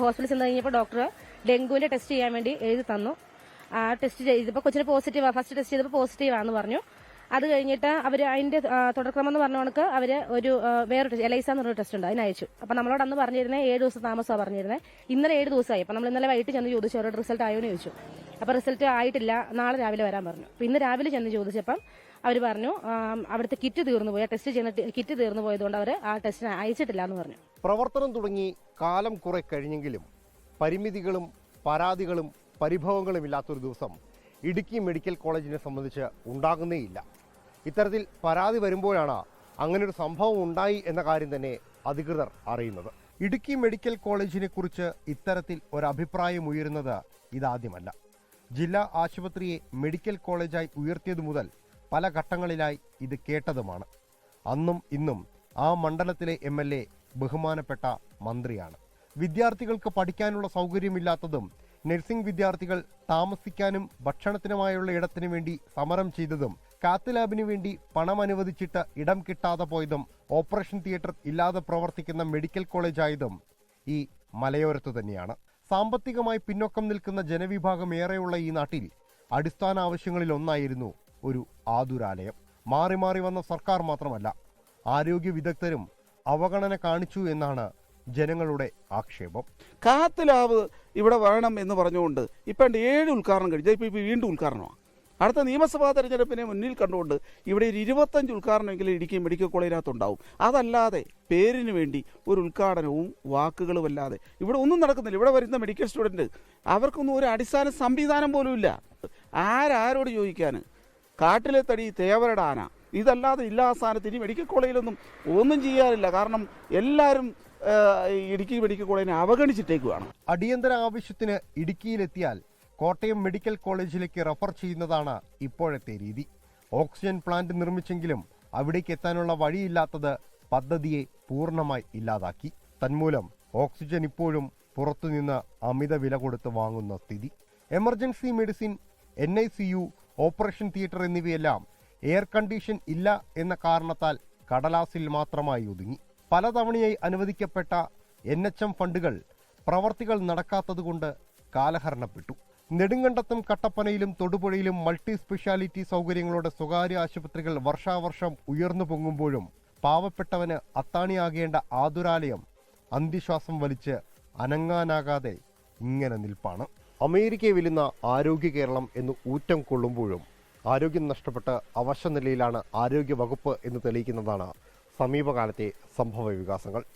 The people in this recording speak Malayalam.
ഹോസ്പിറ്റലിൽ ചെന്ന് കഴിഞ്ഞപ്പോൾ ഡോക്ടർ ഡെങ്കുവിന്റെ ടെസ്റ്റ് ചെയ്യാൻ വേണ്ടി എഴുതി തന്നു. ആ ടെസ്റ്റ് ചെയ്തപ്പോൾ കൊച്ചിന് പോസിറ്റീവാ. ഫസ്റ്റ് ടെസ്റ്റ് ചെയ്തപ്പോൾ പോസിറ്റീവാന്ന് പറഞ്ഞു. അത് കഴിഞ്ഞിട്ട് അവർ അതിന്റെ തുടർക്രമം എന്ന് പറഞ്ഞ കണക്ക് അവർ ഒരു വേറൊരു എലൈസ എന്ന് പറഞ്ഞൊരു ടെസ്റ്റ് ഉണ്ട്, അതിന് അയച്ചു. അപ്പം നമ്മളോട് അന്ന് പറഞ്ഞിരുന്നത് 7 ദിവസം താമസമാണ് പറഞ്ഞിരുന്നത്. ഇന്നലെ 7 ദിവസമായി. അപ്പം നമ്മൾ ഇന്നലെ വൈകിട്ട് ചെന്ന് ചോദിച്ചു, അവരുടെ റിസൾട്ട് ആയോ എന്ന് ചോദിച്ചു. അപ്പോൾ റിസൾട്ട് ആയിട്ടില്ല, നാളെ രാവിലെ വരാൻ പറഞ്ഞു. അപ്പം ഇന്ന് രാവിലെ ചെന്ന് ചോദിച്ചപ്പം അവർ പറഞ്ഞു അവിടുത്തെ കിറ്റ് തീർന്നു പോയി, ടെസ്റ്റ് ചെയ്യുന്ന കിറ്റ് തീർന്നു പോയതുകൊണ്ട് അവർ ആ ടെസ്റ്റിന് അയച്ചിട്ടില്ല എന്ന് പറഞ്ഞു. പ്രവർത്തനം തുടങ്ങി കാലം കുറെ കഴിഞ്ഞെങ്കിലും പരിമിതികളും പരാതികളും പരിഭവങ്ങളും ഇല്ലാത്തൊരു ദിവസം ഇടുക്കി മെഡിക്കൽ കോളേജിനെ സംബന്ധിച്ച് ഉണ്ടാകുന്നേയില്ല. ഇത്തരത്തിൽ പരാതി വരുമ്പോഴാണ് അങ്ങനൊരു സംഭവം ഉണ്ടായി എന്ന കാര്യം തന്നെ അധികൃതർ അറിയുന്നത്. ഇടുക്കി മെഡിക്കൽ കോളേജിനെ കുറിച്ച് ഇത്തരത്തിൽ ഒരഭിപ്രായം ഉയരുന്നത് ഇതാദ്യമല്ല. ജില്ലാ ആശുപത്രിയെ മെഡിക്കൽ കോളേജായി ഉയർത്തിയതു മുതൽ പല ഘട്ടങ്ങളിലായി ഇത് കേട്ടതുമാണ്. അന്നും ഇന്നും ആ മണ്ഡലത്തിലെ MLA ബഹുമാനപ്പെട്ട മന്ത്രിയാണ്. വിദ്യാർത്ഥികൾക്ക് പഠിക്കാനുള്ള സൗകര്യമില്ലാത്തതും നഴ്സിംഗ് വിദ്യാർത്ഥികൾ താമസിക്കാനും ഭക്ഷണത്തിനുമായുള്ള ഇടത്തിനു വേണ്ടി സമരം ചെയ്തതും കാത്ത് ലാബിനു വേണ്ടി പണം അനുവദിച്ചിട്ട് ഇടം കിട്ടാതെ പോയതും ഓപ്പറേഷൻ തിയേറ്റർ ഇല്ലാതെ പ്രവർത്തിക്കുന്ന മെഡിക്കൽ കോളേജായതും ഈ മലയോരത്തു തന്നെയാണ്. സാമ്പത്തികമായി പിന്നോക്കം നിൽക്കുന്ന ജനവിഭാഗം ഏറെയുള്ള ഈ നാട്ടിൽ അടിസ്ഥാന ആവശ്യങ്ങളിൽ ഒന്നായിരുന്നു ഒരു ആതുരാലയം. മാറി മാറി വന്ന സർക്കാർ മാത്രമല്ല, ആരോഗ്യ വിദഗ്ധരും അവഗണന കാണിച്ചു എന്നാണ് ജനങ്ങളുടെ ആക്ഷേപം. കാത്ത് ലാബ് ഇവിടെ വേണം എന്ന് പറഞ്ഞുകൊണ്ട് ഇപ്പം 7 ഉദ്ഘാടനം കഴിച്ചു. ഇപ്പോൾ വീണ്ടും ഉദ്ഘാടനമാണ്. അടുത്ത നിയമസഭാ തെരഞ്ഞെടുപ്പിനെ മുന്നിൽ കണ്ടുകൊണ്ട് ഇവിടെ ഒരു 25 ഉദ്ഘാടനമെങ്കിലും ഇടുക്കി മെഡിക്കൽ കോളേജിനകത്തുണ്ടാവും. അതല്ലാതെ പേരിന് വേണ്ടി ഒരു ഉദ്ഘാടനവും വാക്കുകളും അല്ലാതെ ഇവിടെ ഒന്നും നടക്കുന്നില്ല. ഇവിടെ വരുന്ന മെഡിക്കൽ സ്റ്റുഡൻറ്റ് അവർക്കൊന്നും ഒരു അടിസ്ഥാന സംവിധാനം പോലും ഇല്ല. ആരോട് ചോദിക്കാൻ? കാട്ടിലെ തടി തേവരുടെ ആന. ഇതല്ലാതെ ഇല്ലാ സ്ഥാനത്ത് ഇനി മെഡിക്കൽ കോളേജിലൊന്നും ഒന്നും ചെയ്യാറില്ല. കാരണം എല്ലാവരും ഇടുക്കി മെഡിക്കൽ കോളേജിനെ അവഗണിച്ചിട്ടേക്കുവാണ്. അടിയന്തര ആവശ്യത്തിന് ഇടുക്കിയിലെത്തിയാൽ കോട്ടയം മെഡിക്കൽ കോളേജിലേക്ക് റഫർ ചെയ്യുന്നതാണ് ഇപ്പോഴത്തെ രീതി. ഓക്സിജൻ പ്ലാന്റ് നിർമ്മിച്ചെങ്കിലും അവിടേക്ക് എത്താനുള്ള വഴിയില്ലാത്തത് പദ്ധതിയെ പൂർണ്ണമായി ഇല്ലാതാക്കി. തന്മൂലം ഓക്സിജൻ ഇപ്പോഴും പുറത്തുനിന്ന് അമിത വില കൊടുത്ത് വാങ്ങുന്ന സ്ഥിതി. Emergency medicine, NICU, operation theatre എന്നിവയെല്ലാം എയർ കണ്ടീഷൻ ഇല്ല എന്ന കാരണത്താൽ കടലാസിൽ മാത്രമായി ഒതുങ്ങി. പലതവണയായി അനുവദിക്കപ്പെട്ട NHM ഫണ്ടുകൾ പ്രവർത്തികൾ നടക്കാത്തതുകൊണ്ട് കാലഹരണപ്പെട്ടു. നെടുങ്കണ്ടത്തും കട്ടപ്പനയിലും തൊടുപുഴയിലും മൾട്ടി സ്പെഷ്യാലിറ്റി സൗകര്യങ്ങളോടെ സ്വകാര്യ ആശുപത്രികൾ വർഷാവർഷം ഉയർന്നു പൊങ്ങുമ്പോഴും പാവപ്പെട്ടവന് അത്താണിയാകേണ്ട ആതുരാലയം അന്ത്യശ്വാസം വലിച്ച് അനങ്ങാനാകാതെ ഇങ്ങനെ നിൽപ്പാണ്. അമേരിക്കയെ വെല്ലുന്ന ആരോഗ്യ കേരളം എന്ന് ഊറ്റം കൊള്ളുമ്പോഴും ആരോഗ്യം നഷ്ടപ്പെട്ട് അവശനിലയിലാണ് ആരോഗ്യ വകുപ്പ് എന്ന് തെളിയിക്കുന്നതാണ് സമീപകാലത്തെ സംഭവ വികാസങ്ങൾ.